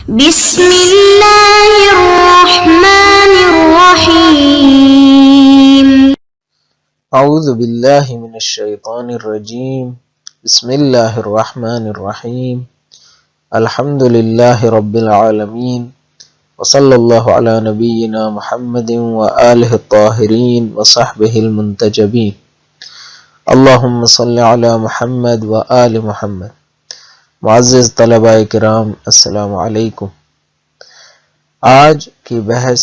بسم الله الرحمن الرحيم. اعوذ باللہ من الشیطان الرجیم. بسم اللہ الرحمن الرحیم. الحمد للہ رب العالمین، وصلی اللہ علی نبینا محمد وآلہ الطاہرین وصحبہ المنتجبین. اللہم صلی علی محمد وآل محمد. معزز طلباء کرام، السلام علیکم. آج کی بحث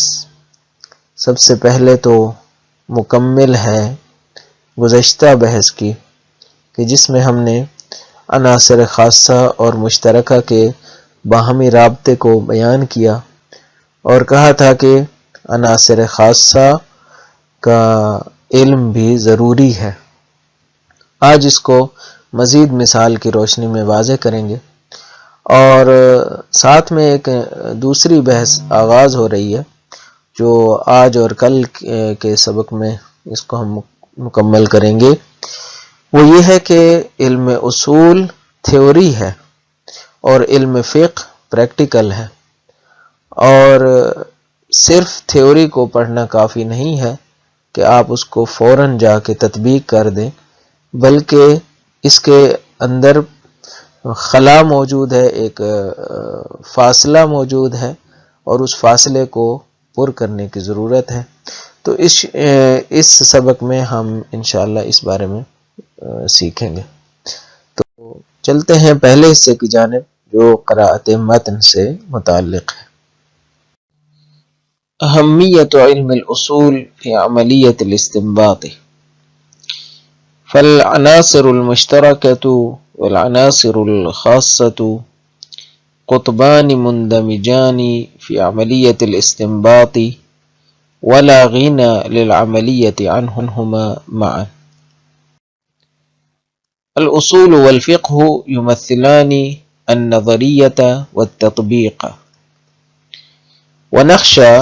سب سے پہلے تو مکمل ہے گزشتہ بحث کی، کہ جس میں ہم نے عناصر خاصہ اور مشترکہ کے باہمی رابطے کو بیان کیا اور کہا تھا کہ عناصر خاصہ کا علم بھی ضروری ہے. آج اس کو مزید مثال کی روشنی میں واضح کریں گے، اور ساتھ میں ایک دوسری بحث آغاز ہو رہی ہے جو آج اور کل کے سبق میں اس کو ہم مکمل کریں گے. وہ یہ ہے کہ علم اصول تھیوری ہے اور علم فقہ پریکٹیکل ہے، اور صرف تھیوری کو پڑھنا کافی نہیں ہے کہ آپ اس کو فوراً جا کے تطبیق کر دیں، بلکہ اس کے اندر خلا موجود ہے، ایک فاصلہ موجود ہے، اور اس فاصلے کو پر کرنے کی ضرورت ہے. تو اس سبق میں ہم انشاءاللہ اس بارے میں سیکھیں گے. تو چلتے ہیں پہلے حصے کی جانب جو قراءت متن سے متعلق ہے. اہمیت علم الاصول فی عملیت الاستنباط. فالعناصر المشترکة والعناصر الخاصة قطبان مندمجان في عملية الاستنباط ولا غنى للعملية عنهما معا. الأصول والفقه يمثلان النظرية والتطبيق، ونخشى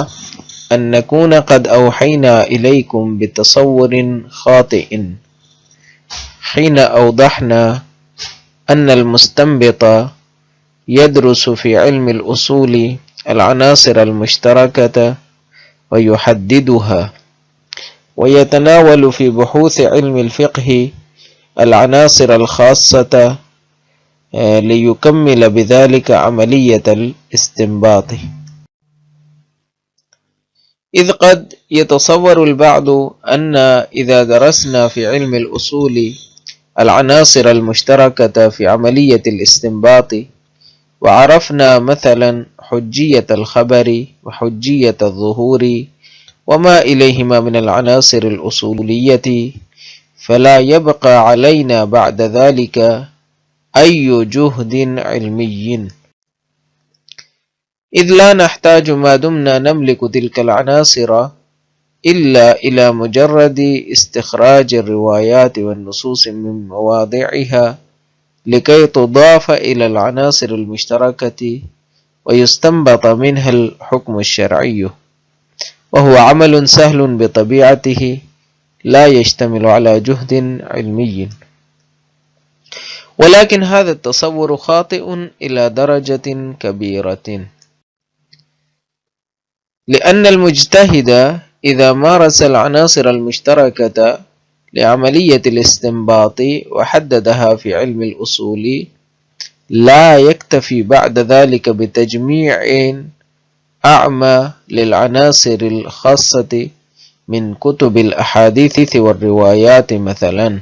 أن نكون قد أوحينا إليكم بتصور خاطئ حين أوضحنا أن المستنبط يدرس في علم الأصول العناصر المشتركة ويحددها، ويتناول في بحوث علم الفقه العناصر الخاصة ليكمل بذلك عملية الاستنباط. إذ قد يتصور البعض أن إذا درسنا في علم الأصول العناصر المشتركة في عملية الاستنباط وعرفنا مثلا حجية الخبر وحجية الظهور وما إليهما من العناصر الأصولية، فلا يبقى علينا بعد ذلك أي جهد علمي، إذ لا نحتاج ما دمنا نملك تلك العناصر إلا إلى مجرد استخراج الروايات والنصوص من مواضعها لكي تضاف إلى العناصر المشتركة ويستنبط منها الحكم الشرعي، وهو عمل سهل بطبيعته لا يشتمل على جهد علمي. ولكن هذا التصور خاطئ إلى درجة كبيرة، لأن المجتهد إذا مارس العناصر المشتركة لعملية الاستنباط وحددها في علم الأصول لا يكتفي بعد ذلك بتجميع أعمى للعناصر الخاصة من كتب الأحاديث والروايات مثلا،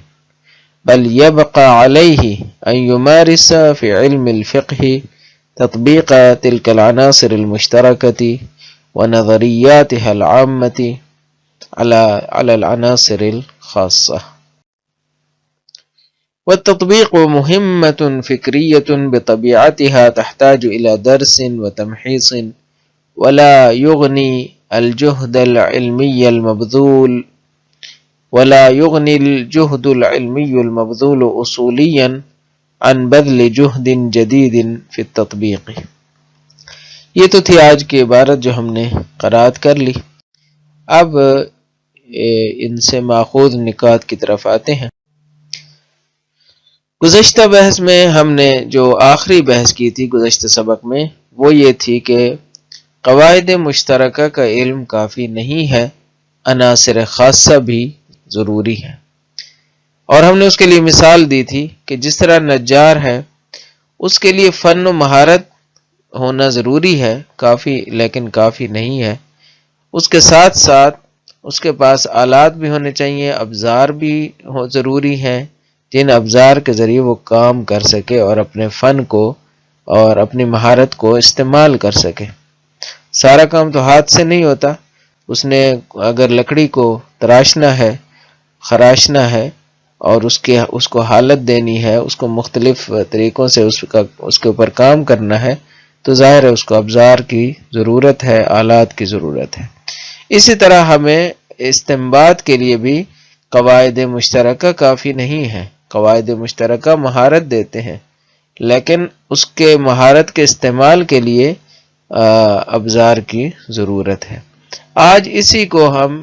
بل يبقى عليه أن يمارس في علم الفقه تطبيق تلك العناصر المشتركة ونظرياتها العامة على العناصر الخاصة. والتطبيق مهمة فكرية بطبيعتها تحتاج إلى درس وتمحيص، ولا يغني الجهد العلمي المبذول أصوليا عن بذل جهد جديد في التطبيق. یہ تو تھی آج کی عبارت جو ہم نے قرأت کر لی. اب ان سے ماخوذ نکات کی طرف آتے ہیں. گزشتہ بحث میں ہم نے جو آخری بحث کی تھی گزشتہ سبق میں، وہ یہ تھی کہ قواعد مشترکہ کا علم کافی نہیں ہے، عناصر خاصہ بھی ضروری ہے۔ اور ہم نے اس کے لیے مثال دی تھی کہ جس طرح نجار ہے اس کے لیے فن و مہارت ہونا ضروری ہے، کافی لیکن کافی نہیں ہے، اس کے ساتھ ساتھ اس کے پاس آلات بھی ہونے چاہیے، ابزار بھی ضروری ہیں جن ابزار کے ذریعے وہ کام کر سکے اور اپنے فن کو اور اپنی مہارت کو استعمال کر سکے۔ سارا کام تو ہاتھ سے نہیں ہوتا، اس نے اگر لکڑی کو تراشنا ہے، خراشنا ہے اور اس کو حالت دینی ہے، اس کو مختلف طریقوں سے اس کے اوپر کام کرنا ہے، تو ظاہر ہے اس کو ابزار کی ضرورت ہے، آلات کی ضرورت ہے۔ اسی طرح ہمیں استنباط کے لیے بھی قواعد مشترکہ کافی نہیں ہے۔ قواعد مشترکہ مہارت دیتے ہیں، لیکن اس کے مہارت کے استعمال کے لیے ابزار کی ضرورت ہے۔ آج اسی کو ہم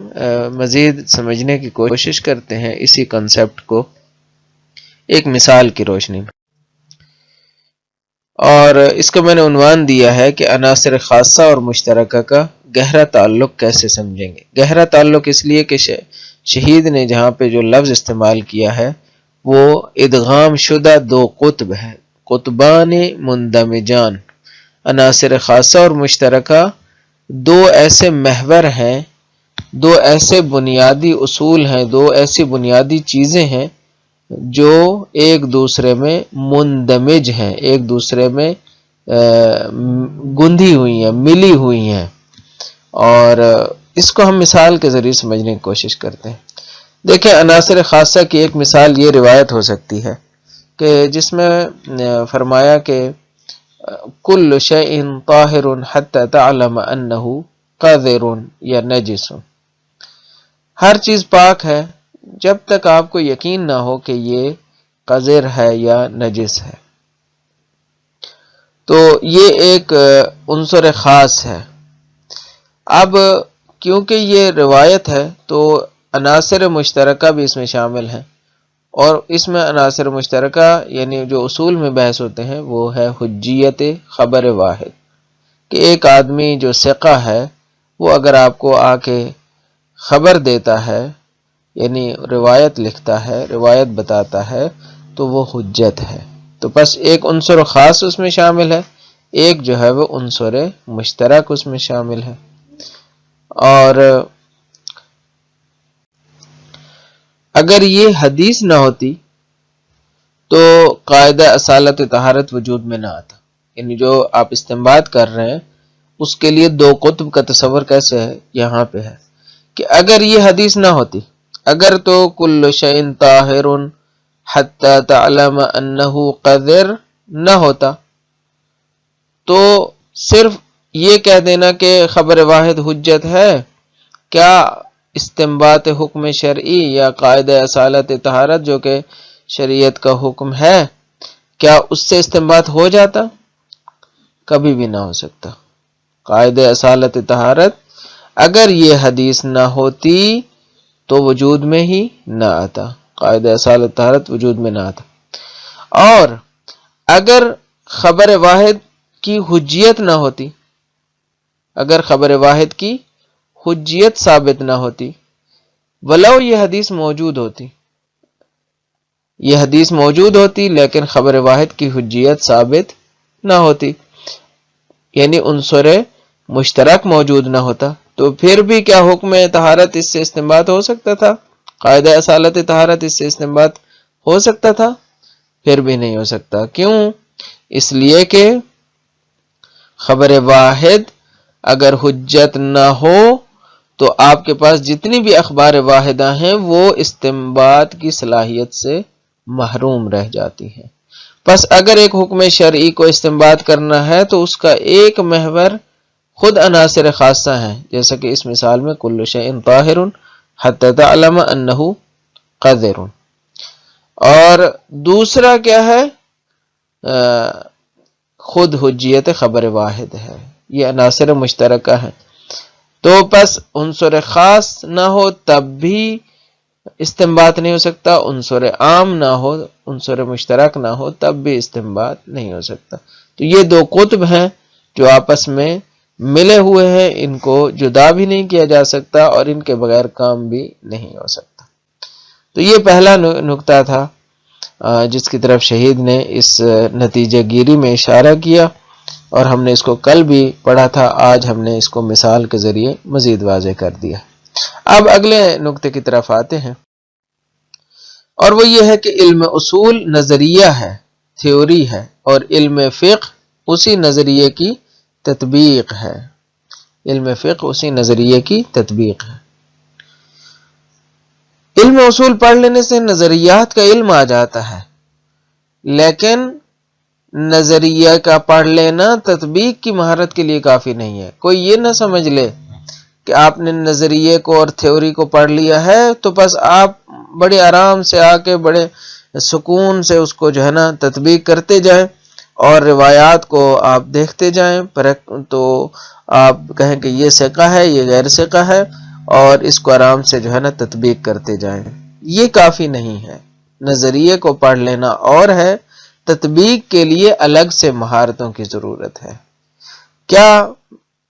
مزید سمجھنے کی کوشش کرتے ہیں، اسی کنسپٹ کو ایک مثال کی روشنی میں، اور اس کو میں نے عنوان دیا ہے کہ عناصر خاصہ اور مشترکہ کا گہرا تعلق کیسے سمجھیں گے۔ گہرا تعلق اس لیے کہ شہید نے جہاں پہ جو لفظ استعمال کیا ہے وہ ادغام شدہ دو قطب ہے، قطبان مندمجان۔ عناصر خاصہ اور مشترکہ دو ایسے محور ہیں، دو ایسے بنیادی اصول ہیں، دو ایسی بنیادی چیزیں ہیں جو ایک دوسرے میں مندمج ہیں، ایک دوسرے میں گندھی ہوئی ہیں، ملی ہوئی ہیں، اور اس کو ہم مثال کے ذریعے سمجھنے کی کوشش کرتے ہیں۔ دیکھیں، عناصر خاصہ کی ایک مثال یہ روایت ہو سکتی ہے کہ جس میں فرمایا کہ کل شیء طاہر حتی تعلم انہ قذر یا نجس، ہر چیز پاک ہے جب تک آپ کو یقین نہ ہو کہ یہ قذر ہے یا نجس ہے۔ تو یہ ایک عنصر خاص ہے۔ اب کیونکہ یہ روایت ہے تو عناصر مشترکہ بھی اس میں شامل ہیں، اور اس میں عناصر مشترکہ یعنی جو اصول میں بحث ہوتے ہیں وہ ہے حجیت خبر واحد، کہ ایک آدمی جو ثقہ ہے وہ اگر آپ کو آ کے خبر دیتا ہے، یعنی روایت لکھتا ہے، روایت بتاتا ہے، تو وہ حجت ہے۔ تو بس ایک عنصر خاص اس میں شامل ہے، ایک جو ہے وہ عنصر مشترک اس میں شامل ہے۔ اور اگر یہ حدیث نہ ہوتی تو قاعدہ اصالت طہارت وجود میں نہ آتا، یعنی جو آپ استنباط کر رہے ہیں اس کے لیے دو قطب کا تصور کیسے ہے، یہاں پہ ہے کہ اگر یہ حدیث نہ ہوتی، اگر تو کل شیء طاہر حتی تعلم انہ قذر نہ ہوتا تو صرف یہ کہہ دینا کہ خبر واحد حجت ہے، کیا استنباط حکم شرعی یا قاعدہ اصالت طہارت جو کہ شریعت کا حکم ہے، کیا اس سے استنباط ہو جاتا؟ کبھی بھی نہ ہو سکتا۔ قاعدہ اصالت طہارت اگر یہ حدیث نہ ہوتی تو وجود میں ہی نہ آتا، قاعدہ اصالت طہارت وجود میں نہ آتا۔ اور اگر خبر واحد کی حجیت نہ ہوتی، اگر خبر واحد کی حجیت ثابت نہ ہوتی، ولو یہ حدیث موجود ہوتی، یہ حدیث موجود ہوتی لیکن خبر واحد کی حجیت ثابت نہ ہوتی، یعنی عنصر مشترک موجود نہ ہوتا، تو پھر بھی کیا حکم طہارت اس سے استنباط ہو سکتا تھا؟ قاعدہ اصالت طہارت اس سے استنباط ہو سکتا تھا؟ پھر بھی نہیں ہو سکتا۔ کیوں؟ اس لیے کہ خبر واحد اگر حجت نہ ہو تو آپ کے پاس جتنی بھی اخبار واحدہ ہیں وہ استنباط کی صلاحیت سے محروم رہ جاتی ہیں۔ پس اگر ایک حکم شرعی کو استنباط کرنا ہے تو اس کا ایک محور خود عناصر خاصہ ہیں، جیسا کہ اس مثال میں کل شیء طاہر حتی تعلم انہ قذر، اور دوسرا کیا ہے؟ خود حجیت خبر واحد ہے، یہ عناصر مشترکہ ہیں۔ تو پس عنصر خاص نہ ہو تب بھی استنباط نہیں ہو سکتا، عنصر عام نہ ہو، عنصر مشترک نہ ہو تب بھی استنباط نہیں ہو سکتا۔ تو یہ دو قطب ہیں جو آپس میں ملے ہوئے ہیں ان کو جدا بھی نہیں کیا جا سکتا اور ان کے بغیر کام بھی نہیں ہو سکتا۔ تو یہ پہلا نقطہ تھا جس کی طرف شہید نے اس نتیجہ گیری میں اشارہ کیا، اور ہم نے اس کو کل بھی پڑھا تھا، آج ہم نے اس کو مثال کے ذریعے مزید واضح کر دیا۔ اب اگلے نقطے کی طرف آتے ہیں، اور وہ یہ ہے کہ علم اصول نظریہ ہے، تھیوری ہے، اور علم فقہ اسی نظریے کی تطبیق ہے۔ علم فقہ اسی نظریے کی تطبیق ہے۔ علم اصول پڑھ لینے سے نظریات کا علم آ جاتا ہے، لیکن نظریہ کا پڑھ لینا تطبیق کی مہارت کے لیے کافی نہیں ہے۔ کوئی یہ نہ سمجھ لے کہ آپ نے نظریے کو اور تھیوری کو پڑھ لیا ہے تو بس آپ بڑے آرام سے آ کے بڑے سکون سے اس کو جو ہے نا تطبیق کرتے جائیں، اور روایات کو آپ دیکھتے جائیں، تو آپ کہیں کہ یہ ثقہ ہے، یہ غیر ثقہ ہے، اور اس کو آرام سے جو ہے نا تطبیق کرتے جائیں۔ یہ کافی نہیں ہے۔ نظریے کو پڑھ لینا اور ہے، تطبیق کے لیے الگ سے مہارتوں کی ضرورت ہے۔ کیا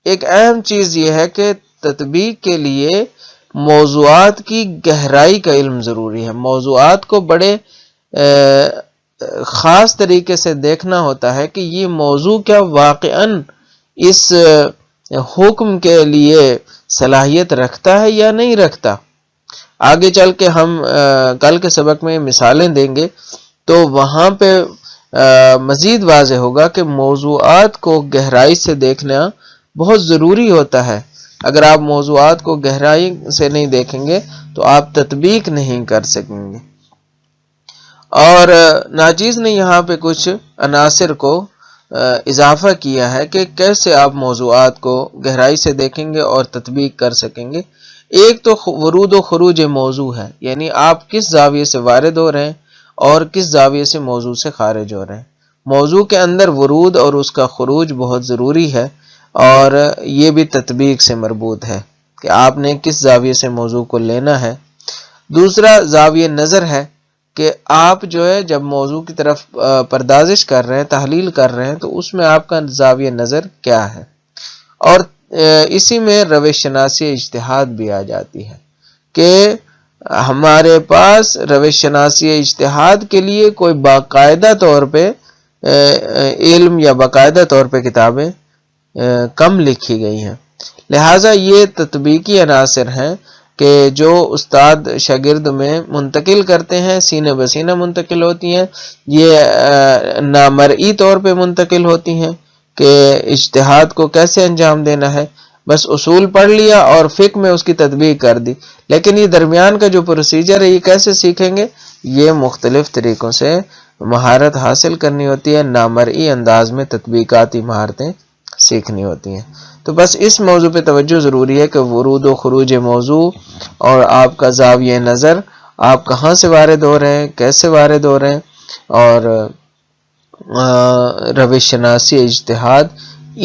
ایک اہم چیز یہ ہے کہ تطبیق کے لیے موضوعات کی گہرائی کا علم ضروری ہے۔ موضوعات کو بڑے خاص طریقے سے دیکھنا ہوتا ہے کہ یہ موضوع کیا واقعاً اس حکم کے لیے صلاحیت رکھتا ہے یا نہیں رکھتا۔ آگے چل کے ہم کل کے سبق میں مثالیں دیں گے تو وہاں پہ مزید واضح ہوگا کہ موضوعات کو گہرائی سے دیکھنا بہت ضروری ہوتا ہے۔ اگر آپ موضوعات کو گہرائی سے نہیں دیکھیں گے تو آپ تطبیق نہیں کر سکیں گے۔ اور ناچیز نے یہاں پہ کچھ عناصر کو اضافہ کیا ہے کہ کیسے آپ موضوعات کو گہرائی سے دیکھیں گے اور تطبیق کر سکیں گے۔ ایک تو ورود و خروج موضوع ہے، یعنی آپ کس زاویے سے وارد ہو رہے ہیں اور کس زاویے سے موضوع سے خارج ہو رہے ہیں۔ موضوع کے اندر ورود اور اس کا خروج بہت ضروری ہے، اور یہ بھی تطبیق سے مربوط ہے کہ آپ نے کس زاویے سے موضوع کو لینا ہے۔ دوسرا زاویہ نظر ہے کہ آپ جو ہے جب موضوع کی طرف پردازش کر رہے ہیں، تحلیل کر رہے ہیں، تو اس میں آپ کا زاویہ نظر کیا ہے۔ اور اسی میں روش شناسی اجتہاد بھی آ جاتی ہے کہ ہمارے پاس روش شناسی اجتہاد کے لیے کوئی باقاعدہ طور پہ علم یا باقاعدہ طور پہ کتابیں کم لکھی گئی ہیں، لہٰذا یہ تطبیقی عناصر ہیں کہ جو استاد شاگرد میں منتقل کرتے ہیں، سینے بسینہ منتقل ہوتی ہیں، یہ نامرئی طور پہ منتقل ہوتی ہیں کہ اجتہاد کو کیسے انجام دینا ہے۔ بس اصول پڑھ لیا اور فقہ میں اس کی تطبیق کر دی، لیکن یہ درمیان کا جو پروسیجر ہے یہ کیسے سیکھیں گے؟ یہ مختلف طریقوں سے مہارت حاصل کرنی ہوتی ہے، نامرئی انداز میں تطبیقاتی مہارتیں سیکھنی ہوتی ہیں۔ تو بس اس موضوع پہ توجہ ضروری ہے کہ ورود و خروج موضوع اور آپ کا زاویہ نظر، آپ کہاں سے وارد ہو رہے ہیں، کیسے وارد ہو رہے ہیں، اور روش شناسی اجتہاد،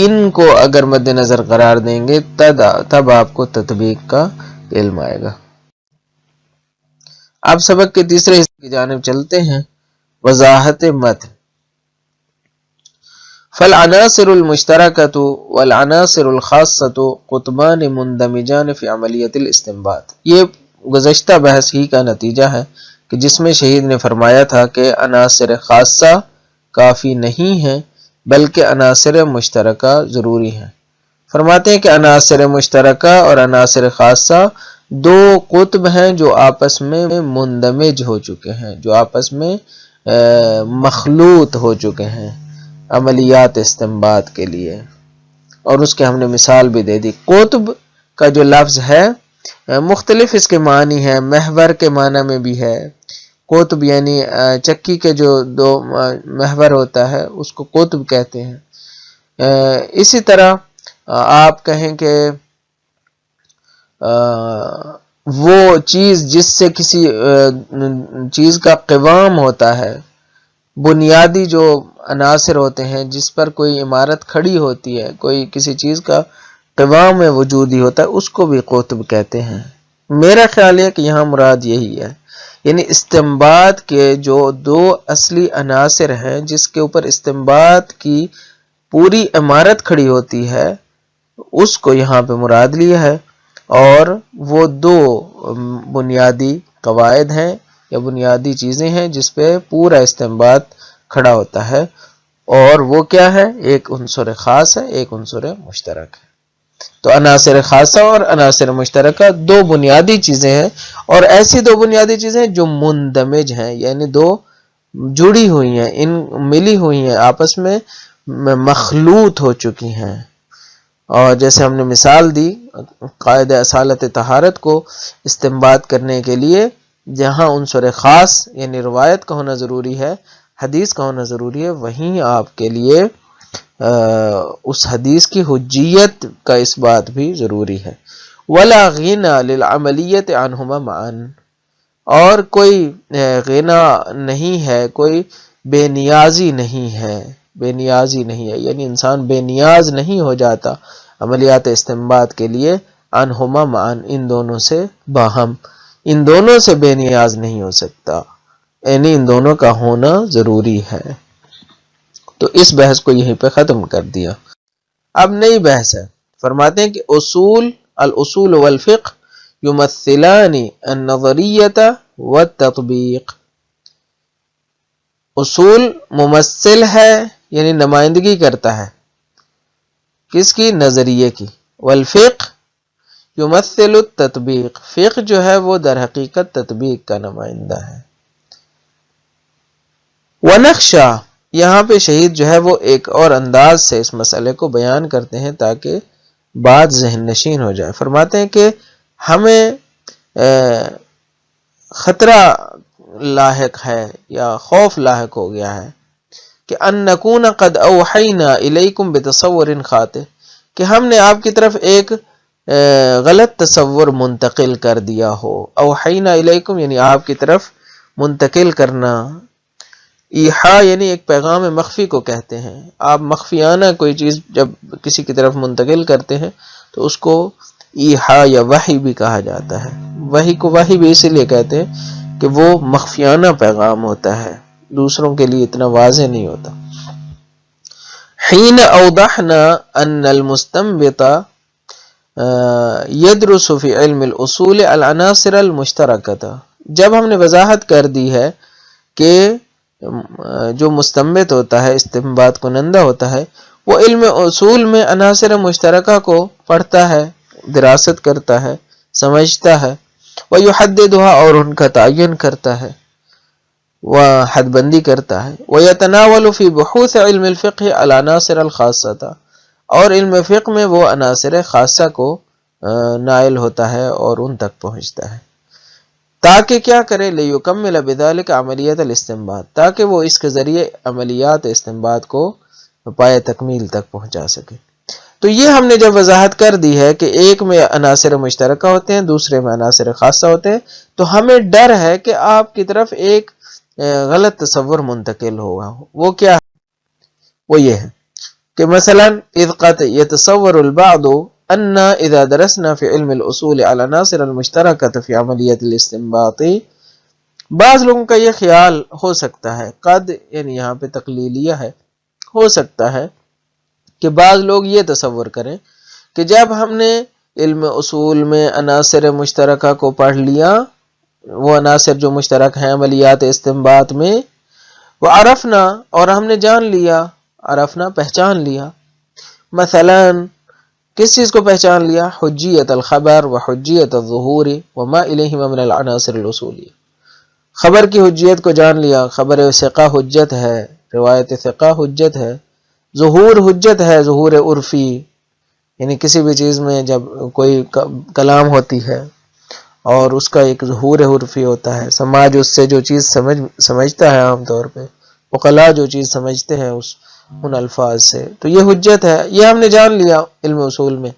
ان کو اگر مد نظر قرار دیں گے تب آپ کو تطبیق کا علم آئے گا۔ اب سبق کے تیسرے حصے کی جانب چلتے ہیں، وضاحت متن۔ فالعناصر المشترکۃ والعناصر الخاصۃ قطبان مندمجان فی عملیۃ الاستنباط۔ یہ گزشتہ بحث ہی کا نتیجہ ہے کہ جس میں شہید نے فرمایا تھا کہ عناصر خاصہ کافی نہیں ہیں بلکہ عناصر مشترکہ ضروری ہیں۔ فرماتے ہیں کہ عناصر مشترکہ اور عناصر خاصہ دو قطب ہیں جو آپس میں مندمج ہو چکے ہیں، جو آپس میں مخلوط ہو چکے ہیں عملیات استنباط کے لیے، اور اس کے ہم نے مثال بھی دے دی۔ قطب کا جو لفظ ہے مختلف اس کے معنی ہے، محور کے معنی میں بھی ہے۔ قطب یعنی چکی کے جو دو محور ہوتا ہے اس کو قطب کہتے ہیں۔ اسی طرح آپ کہیں کہ وہ چیز جس سے کسی چیز کا قوام ہوتا ہے، بنیادی جو عناصر ہوتے ہیں جس پر کوئی عمارت کھڑی ہوتی ہے، کوئی کسی چیز کا قوام وجودی ہوتا ہے، اس کو بھی قطب کہتے ہیں۔ میرا خیال ہے کہ یہاں مراد یہی ہے، یعنی استنباط کے جو دو اصلی عناصر ہیں جس کے اوپر استنباط کی پوری عمارت کھڑی ہوتی ہے اس کو یہاں پہ مراد لیا ہے، اور وہ دو بنیادی قواعد ہیں یا بنیادی چیزیں ہیں جس پہ پورا استنباط کھڑا ہوتا ہے، اور وہ کیا ہے؟ ایک عنصر خاص ہے، ایک عنصر مشترک ہے۔ تو عناصر خاصہ اور عناصر مشترکہ دو بنیادی چیزیں ہیں، اور ایسی دو بنیادی چیزیں جو مندمج ہیں، یعنی دو جڑی ہوئی ہیں، ان ملی ہوئی ہیں، آپس میں مخلوط ہو چکی ہیں۔ اور جیسے ہم نے مثال دی قاعدہ اصالت طہارت کو استنباط کرنے کے لیے، جہاں عنصر خاص یعنی روایت کا ہونا ضروری ہے، حدیث کا ہونا ضروری ہے، وہیں آپ کے لیے اس حدیث کی حجیت کا اس بات بھی ضروری ہے۔ وَلَا غِنَى لِلْعَمَلِيَّةِ عَنْهُمَا مَعًا، اور کوئی غنا نہیں ہے، کوئی بے نیازی نہیں ہے، بے نیازی نہیں ہے، یعنی انسان بے نیاز نہیں ہو جاتا عملیات استنباط کے لیے، عنہما معًا، ان دونوں سے باہم، ان دونوں سے بے نیاز نہیں ہو سکتا، یعنی ان دونوں کا ہونا ضروری ہے۔ تو اس بحث کو یہیں پہ ختم کر دیا۔ اب نئی بحث ہے، فرماتے ہیں کہ الاصول والفقہ یمثلان النظریۃ والتطبیق۔ اصول ممثل ہے یعنی نمائندگی کرتا ہے کس کی؟ نظریے کی۔ والفقہ یمثل التطبیق، فقہ جو ہے وہ در حقیقت تطبیق کا نمائندہ ہے۔ ونخشا، یہاں پہ شہید جو ہے وہ ایک اور انداز سے اس مسئلے کو بیان کرتے ہیں تاکہ بات ذہن نشین ہو جائے۔ فرماتے ہیں کہ ہمیں خطرہ لاحق ہے یا خوف لاحق ہو گیا ہے کہ ان نکون قد اوحینا الیکم بتصور خاطئ، کہ ہم نے آپ کی طرف ایک غلط تصور منتقل کر دیا ہو۔ اوحینا الیکم یعنی آپ کی طرف منتقل کرنا، ایحاء یعنی ایک پیغام مخفی کو کہتے ہیں۔ آپ مخفیانہ کوئی چیز جب کسی کی طرف منتقل کرتے ہیں تو اس کو ایحاء یا وحی بھی کہا جاتا ہے۔ وحی کو وحی بھی اسی لیے کہتے ہیں کہ وہ مخفیانہ پیغام ہوتا ہے، دوسروں کے لیے اتنا واضح نہیں ہوتا۔ حین اوضحنا ان المستنبط یدرس فی علم الاصول العناصر المشترکۃ، جب ہم نے وضاحت کر دی ہے کہ جو مستنبط ہوتا ہے، استنباط کنندہ ہوتا ہے، وہ علم اصول میں عناصر مشترکہ کو پڑھتا ہے، دراست کرتا ہے، سمجھتا ہے، وَيُحَدِّدُهَا اور ان کا تعین کرتا ہے، وہ حد بندی کرتا ہے، وَيَتَنَاوَلُ فِي بُحُوثِ عِلْمِ الْفِقْهِ الْعَنَاصِرَ الْخَاصَّةَ، اور علم فقہ میں وہ عناصر خاصہ کو نائل ہوتا ہے اور ان تک پہنچتا ہے، تاکہ کیا کرے؟ لِيُكَمِّلَ بِذَلِكَ عَمَلِيَّةَ الْاِسْتِنبَاطِ، تاکہ وہ اس کے ذریعے عملیات استنباط کو پائے تکمیل تک پہنچا سکے۔ تو یہ ہم نے جب وضاحت کر دی ہے کہ ایک میں عناصر مشترکہ ہوتے ہیں، دوسرے میں عناصر خاصہ ہوتے ہیں، تو ہمیں ڈر ہے کہ آپ کی طرف ایک غلط تصور منتقل ہوگا۔ وہ کیا ہے؟ وہ یہ ہے کہ مثلا اذ قد يتصور البعض ان اذا درسنا في علم الاصول على العناصر المشتركة في عملية الاستنباط، بعض لوگوں کا یہ خیال ہو سکتا ہے، قد یعنی یہاں پہ تقلیلیہ ہے، ہو سکتا ہے کہ بعض لوگ یہ تصور کریں کہ جب ہم نے علم اصول میں عناصر مشترکہ کو پڑھ لیا، وہ عناصر جو مشترک ہیں عملیات استنباط میں، وہ عرفنا اور ہم نے جان لیا، عرفنا پہچان لیا، مثلا کس چیز کو پہچان لیا؟ حجیت الخبر و حجیت الظہور وما الیہما من العناصر الاصولیہ، خبر کی حجیت کو جان لیا، خبر ثقہ حجت ہے، روایت ثقہ حجت ہے، ظہور حجت ہے، ظہور عرفی یعنی کسی بھی چیز میں جب کوئی کلام ہوتی ہے اور اس کا ایک ظہور عرفی ہوتا ہے، سماج اس سے جو چیز سمجھتا ہے، عام طور پہ عقلاء جو چیز سمجھتے ہیں ان الفاظ سے، تو یہ حجت ہے، یہ ہم نے جان لیا علم اصول میں۔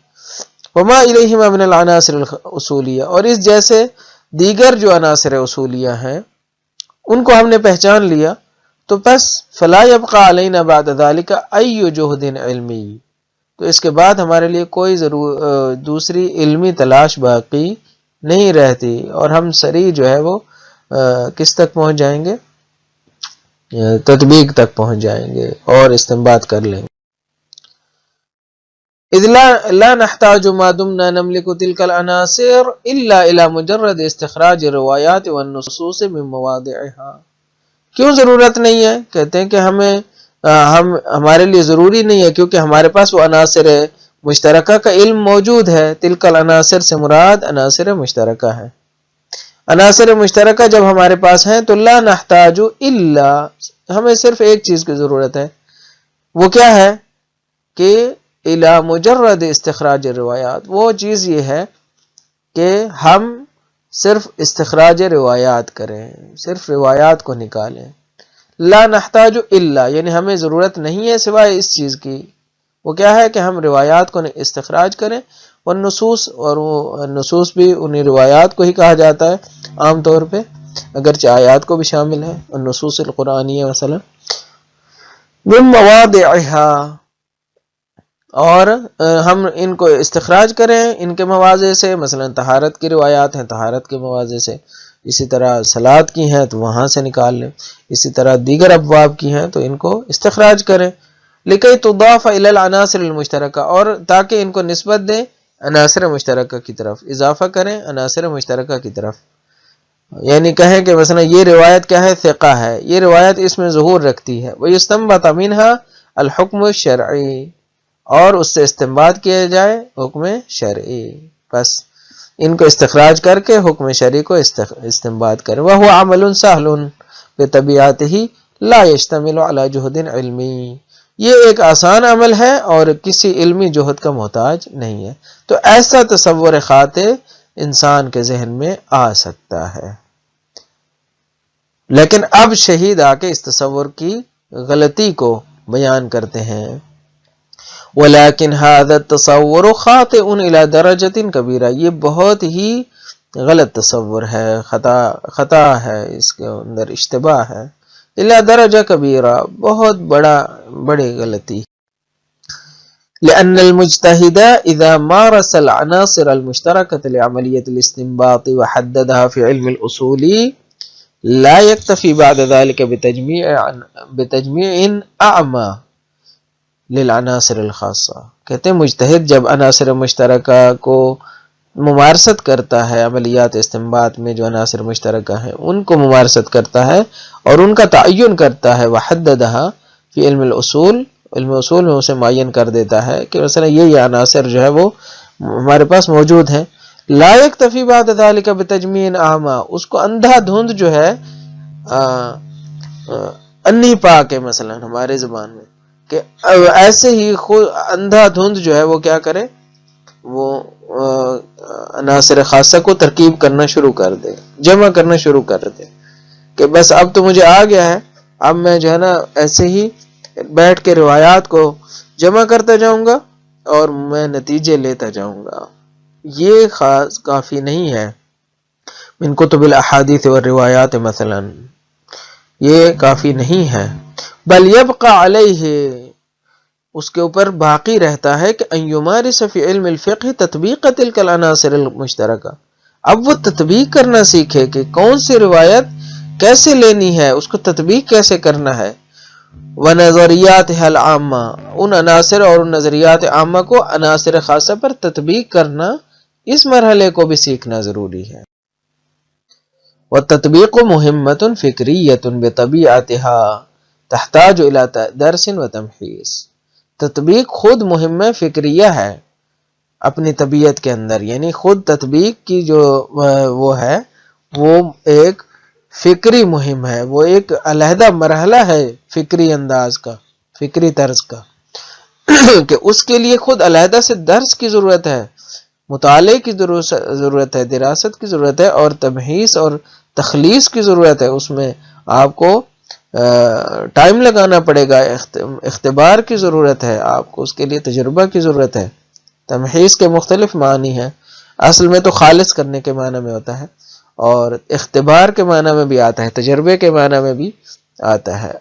وما الیہما من العناصر الاصولیہ، اور اس جیسے دیگر جو عناصر اصولیہ ہیں ان کو ہم نے پہچان لیا، تو بس فلا یبقى علینا بعد ذلك ای جہد علمی، تو اس کے بعد ہمارے لیے کوئی دوسری علمی تلاش باقی نہیں رہتی، اور ہم سریع جو ہے وہ کس تک پہنچ جائیں گے؟ تطبیق تک پہنچ جائیں گے اور استنباط کر لیں گے۔ اذ لا نحتاج ما دمنا نملك تلك العناصر الا الى مجرد استخراج الروایات والنصوص من مواضعها. کیوں ضرورت نہیں ہے؟ کہتے ہیں کہ ہمارے لیے ضروری نہیں ہے، کیونکہ ہمارے پاس وہ عناصر مشترکہ کا علم موجود ہے. تلک العناصر سے مراد عناصر مشترکہ ہے. عناصر مشترکہ جب ہمارے پاس ہیں تو لا نحتاج الا، ہمیں صرف ایک چیز کی ضرورت ہے. وہ کیا ہے؟ کہ الی مجرد استخراج الروایات، وہ چیز یہ ہے کہ ہم صرف استخراج روایات کریں، صرف روایات کو نکالیں. لا نحتاج الا یعنی ہمیں ضرورت نہیں ہے سوائے اس چیز کی. وہ کیا ہے کہ ہم روایات کو استخراج کریں. اور نصوص، اور وہ نصوص بھی انہیں روایات کو ہی کہا جاتا ہے عام طور پہ، اگرچہ آیات کو بھی شامل ہے. النصوص القرآنیہ مثلا من مواضعها، اور ہم ان کو استخراج کریں ان کے مواضع سے. مثلا طہارت کی روایات ہیں، طہارت کے مواضع سے. اسی طرح صلاۃ کی ہیں تو وہاں سے نکال لیں. اسی طرح دیگر ابواب کی ہیں تو ان کو استخراج کریں. لکی تضاف الی العناصر المشترکہ، اور تاکہ ان کو نسبت دیں عناصر مشترکہ کی طرف، اضافہ کریں عناصر مشترکہ کی طرف. یعنی کہیں کہ مثلا یہ روایت کیا ہے؟ ثقہ ہے، یہ روایت اس میں ظہور رکھتی ہے. وَيُسْتَنْبَطَ مِنْهَا الْحُكْمُ الشَّرْعِي، اور اس سے استنباط کیا جائے حکم شرعی. بس ان کو استخراج کر کے حکم شرعی کو استنباط کریں. وَهُوَ عَمَلٌ سَهْلٌ بِطَبِيعَتِهِ لَا يَشْتَمِلُ عَلَى جُهْدٍ عِلْمِي، یہ ایک آسان عمل ہے اور کسی علمی جہد کا محتاج نہیں ہے. تو ایسا تصور خاطئ انسان کے ذہن میں آ سکتا ہے. لیکن اب شہید آ کے اس تصور کی غلطی کو بیان کرتے ہیں. وَلَكِنْ هَذَا التَّصَوُّرُ خَاطِئٌ إِلَى دَرَجَةٍ كَبِيرَةٍ، یہ بہت ہی غلط تصور ہے، خطا ہے، اس کے اندر اشتباہ ہے. إِلَى دَرَجَةٍ كَبِيرَةٍ، بہت بڑی غلطی. لأن المجتهد إذا مارس العناصر المشتركة لعملية الاستنباط وحددها في علم الأصول لا يكتفي بعد ذلك بتجميع أعمى للعناصر الخاصة. کہتے ہیں مجتہد جب عناصر مشترکہ کو ممارست کرتا ہے، عملیات استنباط میں جو عناصر مشترکہ ہیں ان کو ممارست کرتا ہے اور ان کا تعین کرتا ہے، وحددها في علم الأصول، علم اصول میں اسے معین کر دیتا ہے کہ مثلا یہ عناصر جو ہے وہ ہمارے پاس موجود ہیں. لا یکتفی بعد ذلک بتجمیع اعمی، اس کو اندھا دھند جو ہے انی پا کے مثلا ہمارے زبان میں، کہ ایسے ہی خود اندھا دھند جو ہے وہ کیا کرے، وہ عناصر خاصہ کو ترکیب کرنا شروع کر دے، جمع کرنا شروع کر دے کہ بس اب تو مجھے آ گیا ہے، اب میں جو ہے نا ایسے ہی بیٹھ کے روایات کو جمع کرتا جاؤں گا اور میں نتیجے لیتا جاؤں گا. یہ خاص کافی نہیں ہے. من کتب الاحادیث والروایات مثلا، یہ کافی نہیں ہے. بل یبقى علیہ، اس کے اوپر باقی رہتا ہے کہ ان یمارس فی علم الفقہ تطبیق تلک العناصر المشترکہ، اب وہ تطبیق کرنا سیکھے کہ کون سی روایت کیسے لینی ہے، اس کو تطبیق کیسے کرنا ہے. وَنَظَرِيَاتِهَا الْعَامَّةِ، ان عناصر اور ان نظریات عامہ کو عناصر خاصہ پر تطبیق کرنا، اس مرحلے کو بھی سیکھنا ضروری ہے. وَالتَّطْبِيقُ مُهِمَّةٌ فِكْرِيَّةٌ بِطَبِيعَتِهَا تَحْتَاجُ إِلَى دَرْسٍ وَتَمْحِيصٍ، تطبیق خود مہمہ فکریہ ہے اپنی طبیعت کے اندر، یعنی خود تطبیق کی جو وہ ہے وہ ایک فکری مہم ہے، وہ ایک علیحدہ مرحلہ ہے فکری انداز کا، فکری طرز کا، کہ اس کے لیے خود علیحدہ سے درس کی ضرورت ہے، مطالعے کی ضرورت ہے، دراست کی ضرورت ہے، اور تمحیص اور تخلیص کی ضرورت ہے. اس میں آپ کو ٹائم لگانا پڑے گا، اختبار کی ضرورت ہے آپ کو، اس کے لیے تجربہ کی ضرورت ہے. تمحیص کے مختلف معنی ہیں، اصل میں تو خالص کرنے کے معنی میں ہوتا ہے، اور اختبار کے معنی میں بھی آتا ہے، تجربے کے معنی میں بھی آتا ہے.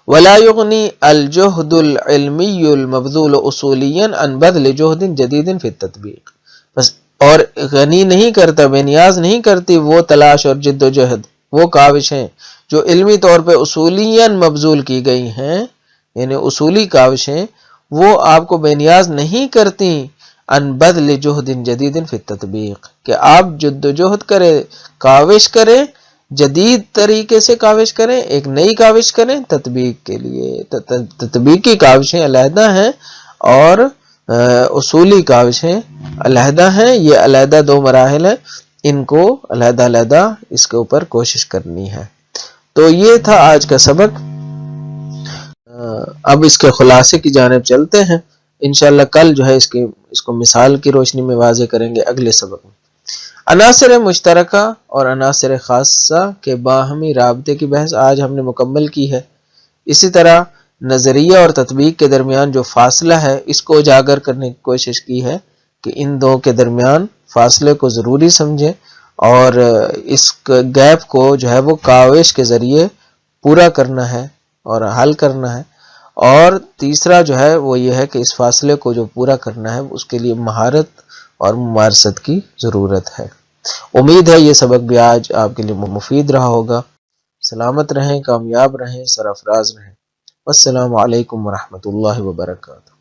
ولا يغني الجهد العلمي المبذول اصوليا عن بذل جهد جديد في التطبيق، بس اور غنی نہیں کرتا، بے نیاز نہیں کرتی وہ تلاش اور جد و جہد، وہ کاوشیں جو علمی طور پہ اصولیاً مبذول کی گئی ہیں، یعنی اصولی کاوشیں وہ آپ کو بے نیاز نہیں کرتی ان بدل جہد جدید فی التطبیق، کہ آپ جد و جہد کریں، کاوش کریں، جدید طریقے سے کاوش کریں، ایک نئی کاوش کریں تطبیق کے لیے۔ تطبیقی کاوشیں علیحدہ ہیں اور اصولی کاوشیں علیحدہ ہیں، یہ علیحدہ دو مراحل ہیں، ان کو علیحدہ علیحدہ اس کے اوپر کوشش کرنی ہے۔ تو یہ تھا آج کا سبق۔ اب اس کے خلاصے کی جانب چلتے ہیں، انشاءاللہ کل جو ہے اس کو مثال کی روشنی میں واضح کریں گے اگلے سبق میں۔ عناصر مشترکہ اور عناصر خاصہ کے باہمی رابطے کی بحث آج ہم نے مکمل کی ہے۔ اسی طرح نظریہ اور تطبیق کے درمیان جو فاصلہ ہے اس کو اجاگر کرنے کی کوشش کی ہے کہ ان دو کے درمیان فاصلے کو ضروری سمجھیں اور اس گیپ کو جو ہے وہ کاوش کے ذریعے پورا کرنا ہے اور حل کرنا ہے۔ اور تیسرا جو ہے وہ یہ ہے کہ اس فاصلے کو جو پورا کرنا ہے اس کے لیے مہارت اور ممارست کی ضرورت ہے۔ امید ہے یہ سبق بھی آج آپ کے لیے مفید رہا ہوگا۔ سلامت رہیں، کامیاب رہیں، سرفراز رہیں۔ السلام علیکم ورحمۃ اللہ وبرکاتہ۔